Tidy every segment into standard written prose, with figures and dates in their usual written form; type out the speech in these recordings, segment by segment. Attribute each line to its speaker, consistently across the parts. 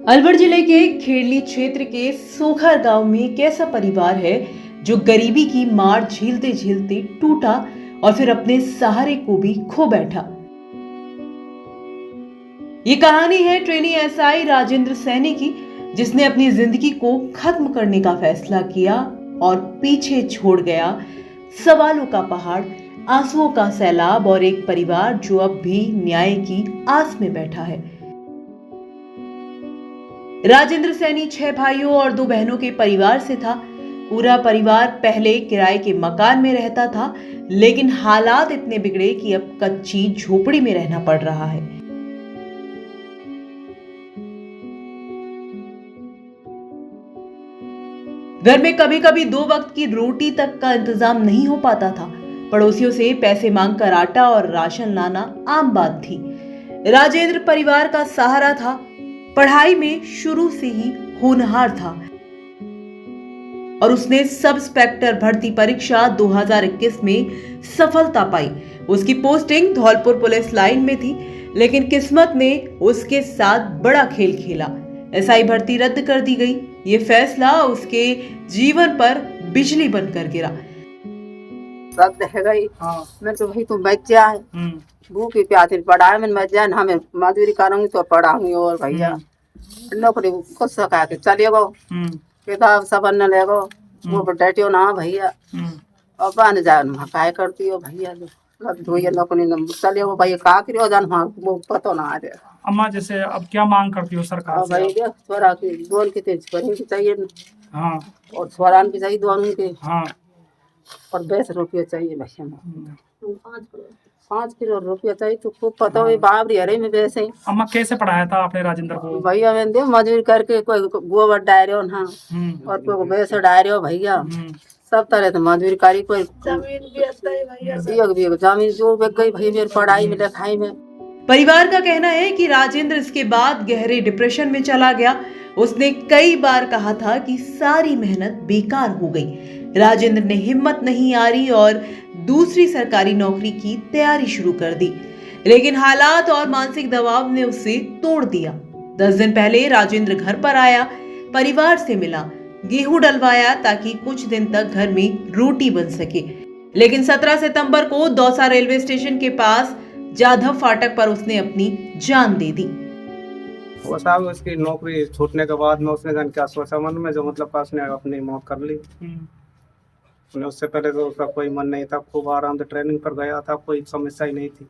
Speaker 1: अलवर जिले के खेड़ली क्षेत्र के सोखर गांव में एक ऐसा परिवार है जो गरीबी की मार झेलते झेलते टूटा और फिर अपने सहारे को भी खो बैठा। ये कहानी है ट्रेनी एसआई राजेंद्र सैनी की, जिसने अपनी जिंदगी को खत्म करने का फैसला किया और पीछे छोड़ गया सवालों का पहाड़, आंसुओं का सैलाब और एक परिवार जो अब भी न्याय की आस में बैठा है। राजेंद्र सैनी 6 भाइयों और 2 बहनों के परिवार से था। पूरा परिवार पहले किराए के मकान में रहता था, लेकिन हालात इतने बिगड़े कि अब कच्ची झोपड़ी में रहना पड़ रहा है। घर में कभी कभी 2 वक्त की रोटी तक का इंतजाम नहीं हो पाता था। पड़ोसियों से पैसे मांगकर आटा और राशन लाना आम बात थी। राजेंद्र परिवार का सहारा था। पढ़ाई में शुरू से ही होनहार था और उसने सब इंस्पेक्टर भर्ती परीक्षा 2021 में सफलता पाई। उसकी पोस्टिंग धौलपुर पुलिस लाइन में थी, लेकिन किस्मत ने उसके साथ बड़ा खेल खेला। एसआई भर्ती रद्द कर दी गई। ये फैसला उसके जीवन पर बिजली बनकर गिरा।
Speaker 2: रद्द है गई। मैं तो भाई तुम बच्चा है, भूखी प्यासी पढ़ाए मैंने बच्चा ना, मैं मजदूरी करूंगी तो पढ़ाऊंगी। और भैया नौकरी खुद सका के चले गो, किताब सब न ले गो, वो डटियो ना भैया। और बन जाए काय करती हो भैया, धोइए नौकरी चले गो भैया, का करियो जान वो पता ना आ रहा।
Speaker 3: अम्मा जैसे अब क्या मांग करती हो सरकार से?
Speaker 2: भैया छोरा की दोन की चाहिए।
Speaker 3: हाँ,
Speaker 2: और छोरा की चाहिए दोनों के।
Speaker 3: हाँ,
Speaker 2: और 20 रुपये चाहिए भैया, 5 किलो रुपया चाहिए। तो खूब पता हो बाप रे, अरे में वैसे।
Speaker 3: अम्मा कैसे पढ़ाया था आपने राजेंद्र को?
Speaker 2: भैया मैंने दे मजदूरी करके, कोई गोबर डायरियो ना और कोई भैंस डायरियो भैया, सब तरह से मजदूरी करी। कोई जमीन भी जमीन जो बिक गई भैया मेरी पढ़ाई में लिखाई में।
Speaker 1: परिवार का कहना है कि राजेंद्र इसके बाद गहरे डिप्रेशन में चला गया। उसने कई बार कहा था कि सारी मेहनत बेकार हो गई। राजेंद्र ने हिम्मत नहीं हारी और दूसरी सरकारी नौकरी की तैयारी शुरू कर दी, लेकिन हालात और मानसिक दबाव ने उसे तोड़ दिया। 10 दिन पहले राजेंद्र घर पर आया, परिवार से मिला, गेहूं डलवाया ताकि कुछ दिन तक घर में रोटी बन सके। लेकिन 17 सितंबर को दौसा रेलवे स्टेशन के पास जाधव फाटक पर उसने अपनी जान दे दी।
Speaker 4: वो साहब उसकी नौकरी छूटने के बाद में उसने क्या सोचा मन में, जो मतलब उसने अपनी मौत कर ली। उससे पहले तो उसका कोई मन नहीं था, खूब आराम से ट्रेनिंग पर गया था, कोई समस्या ही नहीं थी।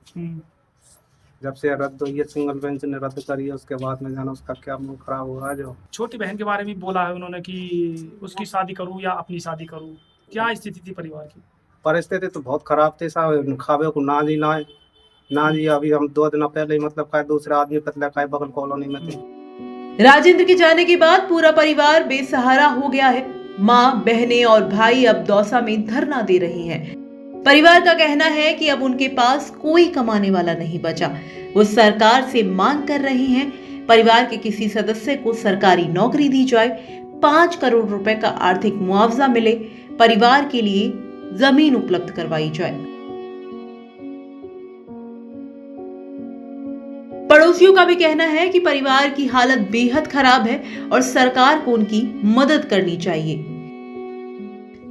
Speaker 4: जब से रद्द हुई है, सिंगल बेंच ने रद्द करी है, उसके बाद में जाना उसका क्या मूड खराब हुआ। जो
Speaker 3: छोटी बहन के बारे में बोला है उन्होंने कि उसकी शादी करूं या अपनी शादी करूं, क्या स्थिति थी परिवार की?
Speaker 4: परिस्थिति तो बहुत खराब थी साहब, खावे को ना जी। अभी हम 2 दिन पहले ही मतलब का दूसरे आदमी पतला का बगल कॉलोनी में थे।
Speaker 1: राजेंद्र के जाने के बाद पूरा परिवार बेसहारा हो गया है। माँ, बहनें और भाई अब दौसा में धरना दे रहे हैं। परिवार का कहना है कि अब उनके पास कोई कमाने वाला नहीं बचा। वो सरकार से मांग कर रहे हैं परिवार के किसी सदस्य को सरकारी नौकरी दी जाए, 5 करोड़ रुपए का आर्थिक मुआवजा मिले, परिवार के लिए जमीन उपलब्ध करवाई जाए। पड़ोसियों का भी कहना है कि परिवार की हालत बेहद खराब है और सरकार को उनकी मदद करनी चाहिए।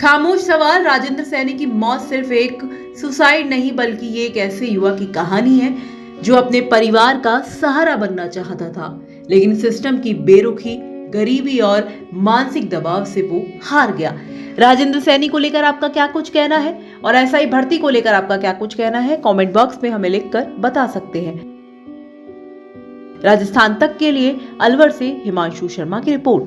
Speaker 1: खामोश सवाल, राजेंद्र सैनी की मौत सिर्फ एक सुसाइड नहीं, बल्कि ये एक ऐसे युवा की कहानी है जो अपने परिवार का सहारा बनना चाहता था, लेकिन सिस्टम की बेरुखी, गरीबी और मानसिक दबाव से वो हार गया। राजेंद्र सैनी को लेकर आपका क्या कुछ कहना है और एसआई भर्ती को लेकर आपका क्या कुछ कहना है, कमेंट बॉक्स में हमें लिखकर बता सकते हैं। राजस्थान तक के लिए अलवर से हिमांशु शर्मा की रिपोर्ट।